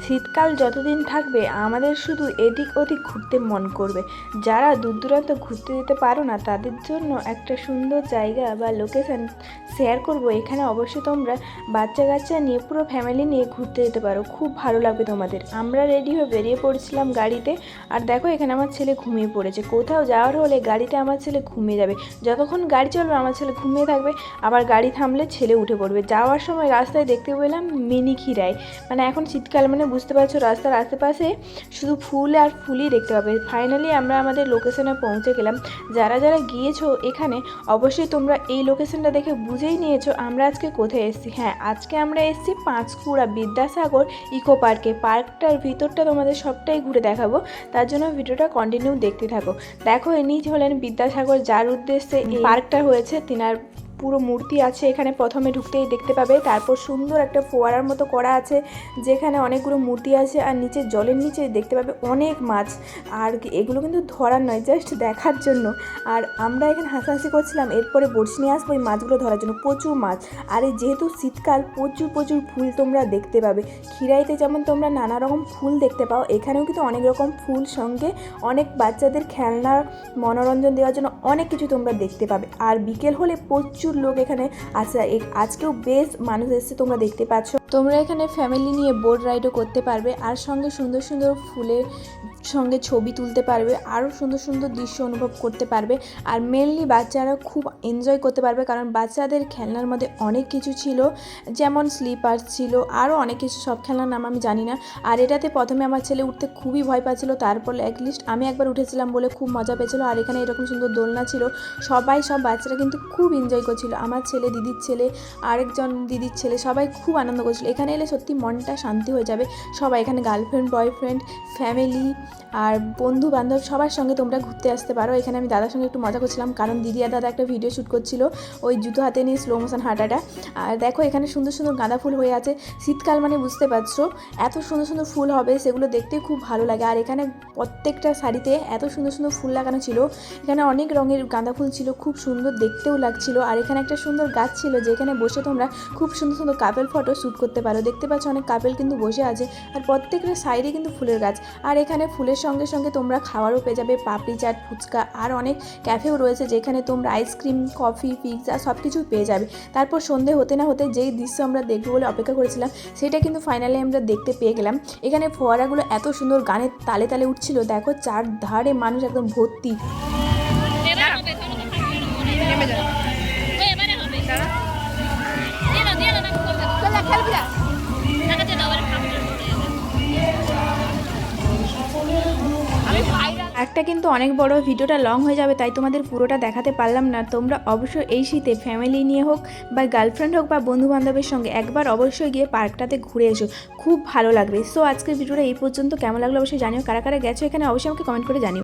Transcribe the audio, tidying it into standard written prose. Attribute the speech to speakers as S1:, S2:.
S1: শীতকাল যতদিন থাকবে আমাদের শুধু এদিক ওদিক ঘুরতে মন করবে। যারা দূর দূরান্ত ঘুরতে যেতে পারো না তাদের জন্য একটা সুন্দর জায়গা বা লোকেশান শেয়ার করব। এখানে অবশ্যই তোমরা বাচ্চা কাচ্চা নিয়ে পুরো ফ্যামিলি নিয়ে ঘুরতে যেতে পারো, খুব ভালো লাগবে তোমাদের। আমরা রেডি হয়ে বেরিয়ে পড়ছিলাম গাড়িতে, আর দেখো এখানে আমার ছেলে ঘুমিয়ে পড়েছে। কোথাও যাওয়ার হলে গাড়িতে আমার ছেলে ঘুমিয়ে যাবে, যতক্ষণ গাড়ি চলবে আমার ছেলে ঘুমিয়ে থাকবে, আবার গাড়ি থামলে ছেলে উঠে পড়বে। যাওয়ার সময় রাস্তায় দেখতে পেলাম মিনি খিরাই, মানে এখন শীতকাল মানে বুঝতে পারছো রাস্তার আশেপাশে শুধু ফুল আর ফুলই দেখতে পাবে। ফাইনালি আমরা আমাদের লোকেশনে পৌঁছে গেলাম। যারা যারা গিয়েছো এখানে অবশ্যই তোমরা এই লোকেশনটা দেখে বুঝেই নিয়েছো আমরা আজকে কোথায় এসেছি। হ্যাঁ, আজকে আমরা এসেছি পাঁশকুড়া বিদ্যাসাগর ইকো পার্কে। পার্কটার ভিতরটা তোমাদের সবটাই ঘুরে দেখাবো, তার জন্য ভিডিওটা কন্টিনিউ দেখতে থাকো। দেখো ইনি হলেন বিদ্যাসাগর, যার উদ্দেশ্যে এই পার্কটা হয়েছে। তিনার পুরো মূর্তি আছে এখানে, প্রথমে ঢুকতেই দেখতে পাবে। তারপর সুন্দর একটা ফোয়ারার মতো করা আছে যেখানে অনেকগুলো মূর্তি আছে, আর নিচে জলের নিচে দেখতে পাবে অনেক মাছ। আর এগুলো কিন্তু ধরার নয়, জাস্ট দেখার জন্য। আর আমরা এখানে হাসাহাসি করছিলাম, এরপরে বড়শি নিয়ে আসবো এই মাছগুলো ধরার জন্য। প্রচুর মাছ, আর এই যেহেতু শীতকাল প্রচুর প্রচুর ফুল তোমরা দেখতে পাবে। খিরাইতে যেমন তোমরা নানা রকম ফুল দেখতে পাও, এখানেও কিন্তু অনেক রকম ফুল, সঙ্গে অনেক বাচ্চাদের খেলনার মনোরঞ্জন দেওয়ার জন্য অনেক কিছু তোমরা দেখতে পাবে। আর বিকেল হলে প্রচুর লোক এখানে আসে। আজকেও বেশ মানুষ এসেছে, তোমরা দেখতে পাচ্ছ। তোমরা এখানে ফ্যামিলি নিয়ে বোট রাইডও করতে পারবে, আর সঙ্গে সুন্দর সুন্দর ফুলের সঙ্গে ছবি তুলতে পারবে, আরও সুন্দর সুন্দর দৃশ্য অনুভব করতে পারবে। আর মেনলি বাচ্চারা খুব এনজয় করতে পারবে, কারণ বাচ্চাদের খেলনার মধ্যে অনেক কিছু ছিল, যেমন স্লিপার ছিল, আরও অনেক কিছু। সব খেলনার নাম আমি জানি না। আর এটাতে প্রথমে আমার ছেলে উঠতে খুবই ভয় পাচ্ছিল, তারপর অ্যাটলিস্ট আমি একবার উঠেছিলাম বলে খুব মজা পেয়েছিল। আর এখানে এরকম সুন্দর দোলনা ছিল, সব বাচ্চারা কিন্তু খুব এনজয় করছিল। আমার ছেলে, দিদির ছেলে, আরেকজন দিদির ছেলে, সবাই খুব আনন্দ করছিল। এখানে এলে সত্যি মনটা শান্তি হয়ে যাবে। সবাই এখানে গার্লফ্রেন্ড, বয়ফ্রেন্ড, ফ্যামিলি আর বন্ধু বান্ধব সবার সঙ্গে তোমরা ঘুরতে আসতে পারো। এখানে আমি দাদার সঙ্গে একটু মজা করছিলাম, কারণ দিদি আর দাদা একটা ভিডিও শ্যুট করছিল ওই জুতো হাতে নিয়ে স্লো মোশন হাঁটাটা। আর দেখো এখানে সুন্দর সুন্দর গাঁদা ফুল হয়ে আছে। শীতকাল মানে বুঝতে পারছো এত সুন্দর সুন্দর ফুল হবে, সেগুলো দেখতে খুব ভালো লাগে। আর এখানে প্রত্যেকটা শাড়িতে এত সুন্দর সুন্দর ফুল লাগানো ছিল। এখানে অনেক রঙের গাঁদা ফুল ছিল, খুব সুন্দর দেখতেও লাগছিল। আর এখানে একটা সুন্দর গাছ ছিল যেখানে বসে তোমরা খুব সুন্দর সুন্দর কাপেল ফটো শ্যুট করতে পারো। দেখতে পাচ্ছ অনেক কাপেল কিন্তু বসে আছে, আর প্রত্যেকটা সাইডে কিন্তু ফুলের গাছ। আর এখানে ফুলের সঙ্গে সঙ্গে তোমরা খাবারও পেয়ে যাবে, পাপড়ি চাট, ফুচকা, আর অনেক ক্যাফেও রয়েছে যেখানে তোমরা আইসক্রিম, কফি, পিৎজা সব কিছুই পেয়ে যাবে। তারপর সন্ধে হতে না হতে যেই দৃশ্য আমরা দেখবো বলে অপেক্ষা করেছিলাম সেটা কিন্তু ফাইনালি আমরা দেখতে পেয়ে গেলাম। এখানে ফোয়ারাগুলো এত সুন্দর গানের তালে তালে উঠছিল, দেখো চারধারে মানুষ একদম ভর্তি। একটা কিন্তু অনেক বড়, ভিডিওটা লং হয়ে যাবে, তাই তোমাদের পুরোটা দেখাতে পারলাম না। তোমরা অবশ্যই এই শীতে ফ্যামিলি নিয়ে হোক বা গার্লফ্রেন্ড হোক বা বন্ধু বান্ধবের সঙ্গে একবার অবশ্যই গিয়ে পার্কটাতে ঘুরে এসো, খুব ভালো লাগবে। সো আজকের ভিডিওটা এই পর্যন্ত। কেমন লাগলো অবশ্যই জানিও। কারা কারা গেছো এখানে অবশ্যই আমাকে কমেন্ট করে জানিও।